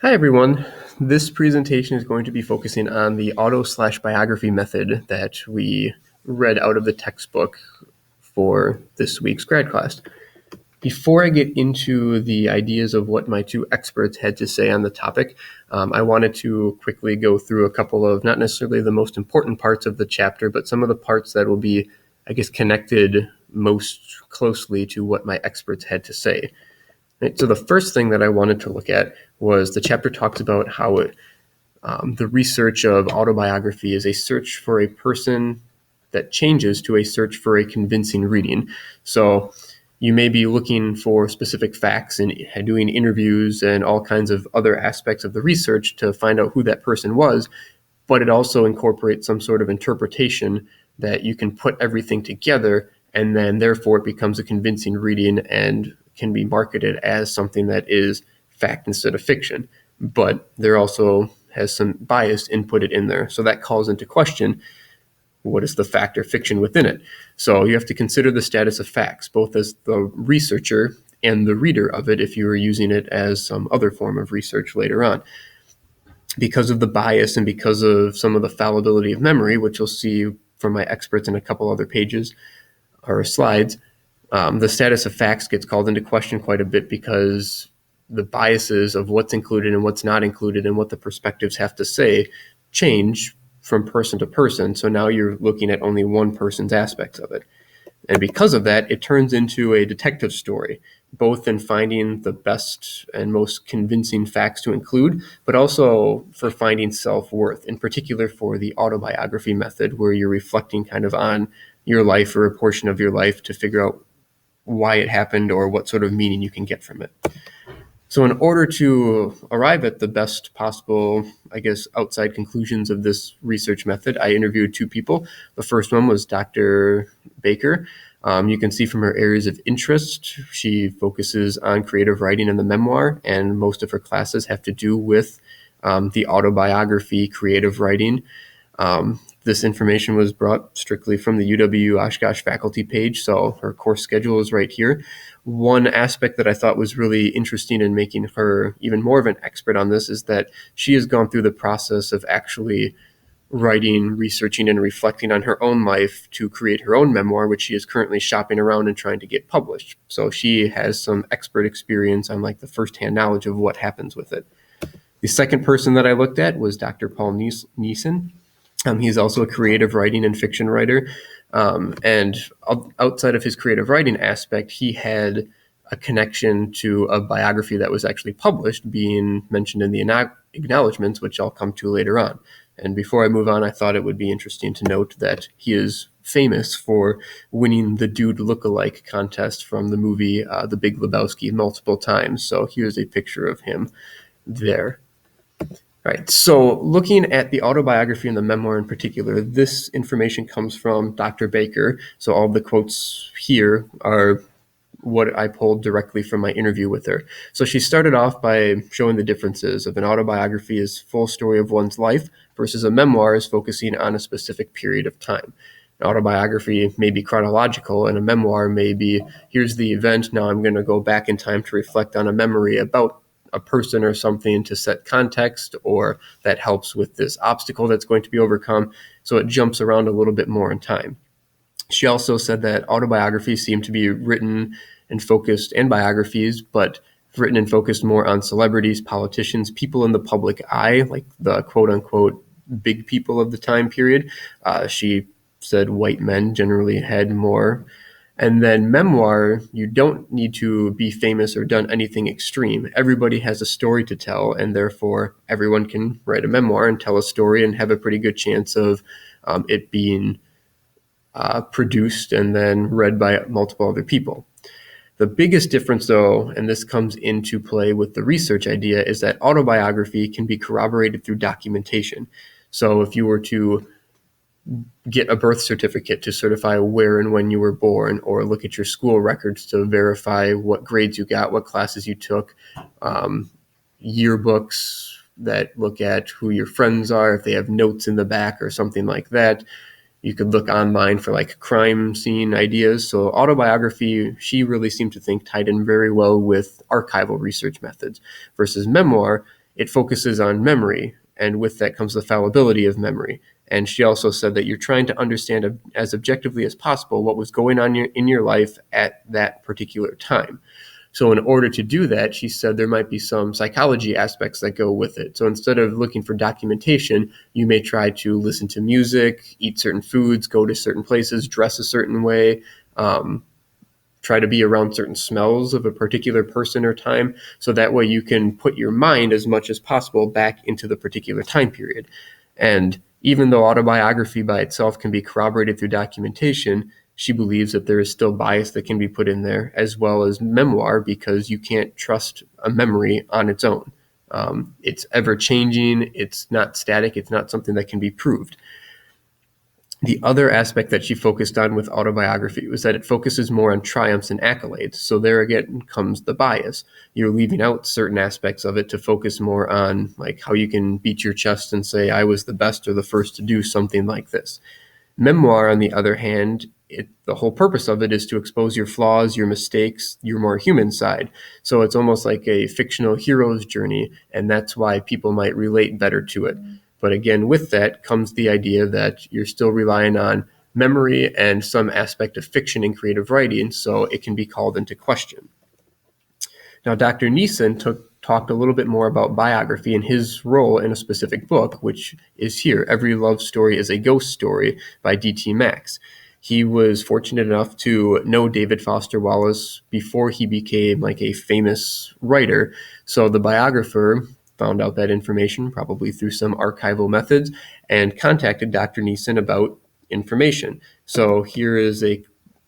Hi, everyone. This presentation is going to be focusing on the auto/biography method that we read out of the textbook for this week's grad class. Before I get into the ideas of what my two experts had to say on the topic, I wanted to quickly go through a couple of not necessarily the most important parts of the chapter, but some of the parts that will be, connected most closely to what my experts had to say. Right, so the first thing that I wanted to look at was the chapter talks about how the research of autobiography is a search for a person that changes to a search for a convincing reading. So you may be looking for specific facts and doing interviews and all kinds of other aspects of the research to find out who that person was, but it also incorporates some sort of interpretation that you can put everything together, and then therefore it becomes a convincing reading and can be marketed as something that is fact instead of fiction. But there also has some bias inputted in there. So that calls into question, what is the fact or fiction within it? So you have to consider the status of facts, both as the researcher and the reader of it if you are using it as some other form of research later on. Because of the bias and because of some of the fallibility of memory, which you'll see from my experts in a couple other pages or slides, the status of facts gets called into question quite a bit because the biases of what's included and what's not included and what the perspectives have to say change from person to person. So now you're looking at only one person's aspects of it. And because of that, it turns into a detective story, both in finding the best and most convincing facts to include, but also for finding self-worth, in particular for the autobiography method, where you're reflecting kind of on your life or a portion of your life to figure out why it happened or what sort of meaning you can get from it. So in order to arrive at the best possible, outside conclusions of this research method, I interviewed two people. The first one was Dr. Baker. You can see from her areas of interest, she focuses on creative writing and the memoir, and most of her classes have to do with the autobiography, creative writing. This information was brought strictly from the UW Oshkosh faculty page, so her course schedule is right here. One aspect that I thought was really interesting in making her even more of an expert on this is that she has gone through the process of actually writing, researching, and reflecting on her own life to create her own memoir, which she is currently shopping around and trying to get published. So she has some expert experience on the firsthand knowledge of what happens with it. The second person that I looked at was Dr. Paul Neeson. He's also a creative writing and fiction writer. And outside of his creative writing aspect, he had a connection to a biography that was actually published, being mentioned in the acknowledgments, which I'll come to later on. And before I move on, I thought it would be interesting to note that he is famous for winning the Dude Lookalike contest from the movie The Big Lebowski multiple times. So here's a picture of him there. Right. So looking at the autobiography and the memoir in particular, this information comes from Dr. Baker. So all the quotes here are what I pulled directly from my interview with her. So she started off by showing the differences of an autobiography is full story of one's life versus a memoir is focusing on a specific period of time. An autobiography may be chronological and a memoir may be, here's the event, now I'm going to go back in time to reflect on a memory about a person or something to set context, or that helps with this obstacle that's going to be overcome. So it jumps around a little bit more in time. She also said that autobiographies seem to be written and focused, and biographies, but written and focused more on celebrities, politicians, people in the public eye, like the quote unquote big people of the time period. She said white men generally had more. And then memoir, you don't need to be famous or done anything extreme. Everybody has a story to tell, and therefore everyone can write a memoir and tell a story and have a pretty good chance of it being produced and then read by multiple other people. The biggest difference, though, and this comes into play with the research idea, is that autobiography can be corroborated through documentation. So if you were to get a birth certificate to certify where and when you were born, or look at your school records to verify what grades you got, what classes you took, yearbooks that look at who your friends are, if they have notes in the back or something like that. You could look online for crime scene ideas. So autobiography, she really seemed to think tied in very well with archival research methods, versus memoir. it focuses on memory, and with that comes the fallibility of memory. And she also said that you're trying to understand as objectively as possible what was going on in your life at that particular time. So in order to do that, she said there might be some psychology aspects that go with it. So instead of looking for documentation, you may try to listen to music, eat certain foods, go to certain places, dress a certain way, try to be around certain smells of a particular person or time. So that way you can put your mind as much as possible back into the particular time period. And even though autobiography by itself can be corroborated through documentation, she believes that there is still bias that can be put in there, as well as memoir, because you can't trust a memory on its own. It's ever changing. It's not static. It's not something that can be proved. The other aspect that she focused on with autobiography was that it focuses more on triumphs and accolades. So there again comes the bias. You're leaving out certain aspects of it to focus more on like how you can beat your chest and say, I was the best or the first to do something like this. Memoir, on the other hand, the whole purpose of it is to expose your flaws, your mistakes, your more human side. So it's almost like a fictional hero's journey, and that's why people might relate better to it. But again, with that comes the idea that you're still relying on memory and some aspect of fiction in creative writing, so it can be called into question. Now, Dr. Neeson talked a little bit more about biography and his role in a specific book, which is here, Every Love Story is a Ghost Story by D.T. Max. He was fortunate enough to know David Foster Wallace before he became like a famous writer. So the biographer found out that information, probably through some archival methods, and contacted Dr. Neeson about information. So here is a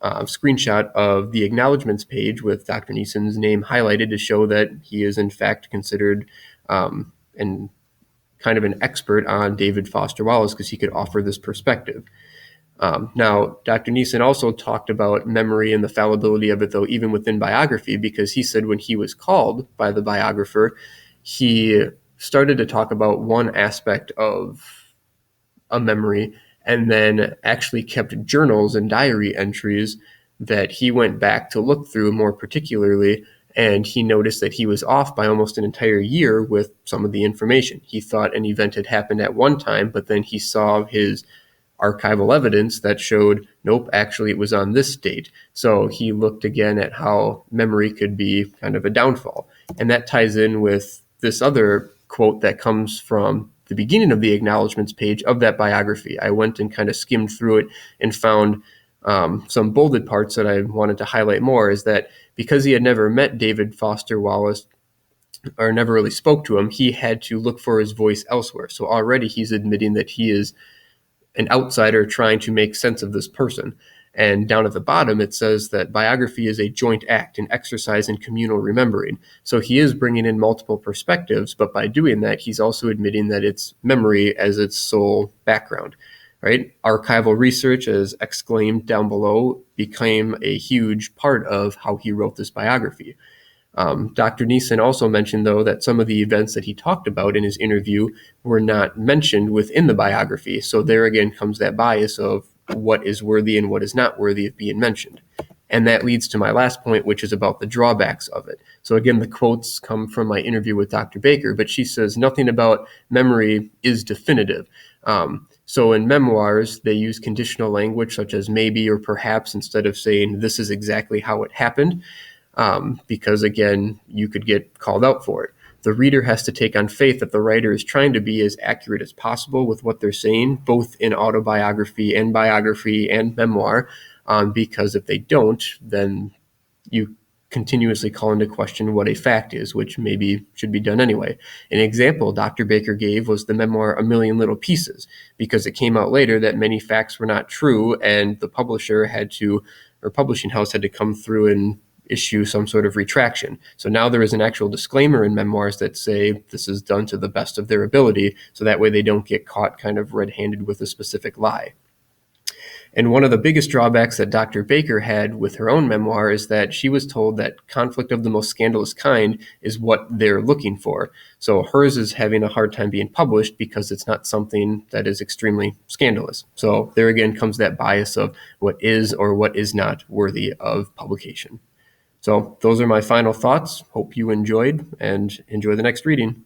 screenshot of the acknowledgments page with Dr. Neeson's name highlighted to show that he is in fact considered and kind of an expert on David Foster Wallace because he could offer this perspective. Now, Dr. Neeson also talked about memory and the fallibility of it, though, even within biography, because he said when he was called by the biographer, he started to talk about one aspect of a memory and then actually kept journals and diary entries that he went back to look through more particularly, and he noticed that he was off by almost an entire year with some of the information. He thought an event had happened at one time, but then he saw his archival evidence that showed, nope, actually it was on this date. So he looked again at how memory could be kind of a downfall. And that ties in with this other quote that comes from the beginning of the acknowledgments page of that biography. I went and kind of skimmed through it and found some bolded parts that I wanted to highlight more, is that because he had never met David Foster Wallace or never really spoke to him, he had to look for his voice elsewhere. So already he's admitting that he is an outsider trying to make sense of this person. And down at the bottom, it says that biography is a joint act, an exercise in communal remembering. So he is bringing in multiple perspectives, but by doing that, he's also admitting that it's memory as its sole background, right? Archival research, as exclaimed down below, became a huge part of how he wrote this biography. Dr. Neeson also mentioned, though, that some of the events that he talked about in his interview were not mentioned within the biography. So there again comes that bias of what is worthy and what is not worthy of being mentioned. And that leads to my last point, which is about the drawbacks of it. So again, the quotes come from my interview with Dr. Baker, but she says nothing about memory is definitive. So in memoirs, they use conditional language such as maybe or perhaps instead of saying this is exactly how it happened. Because again, you could get called out for it. The reader has to take on faith that the writer is trying to be as accurate as possible with what they're saying, both in autobiography and biography and memoir, because if they don't, then you continuously call into question what a fact is, which maybe should be done anyway. An example Dr. Baker gave was the memoir A Million Little Pieces, because it came out later that many facts were not true, and the publisher had to, or publishing house had to come through and issue some sort of retraction. So now there is an actual disclaimer in memoirs that say this is done to the best of their ability, so that way they don't get caught kind of red-handed with a specific lie. And one of the biggest drawbacks that Dr. Baker had with her own memoir is that she was told that conflict of the most scandalous kind is what they're looking for. So hers is having a hard time being published because it's not something that is extremely scandalous. So there again comes that bias of what is or what is not worthy of publication. So those are my final thoughts. Hope you enjoyed and enjoy the next reading.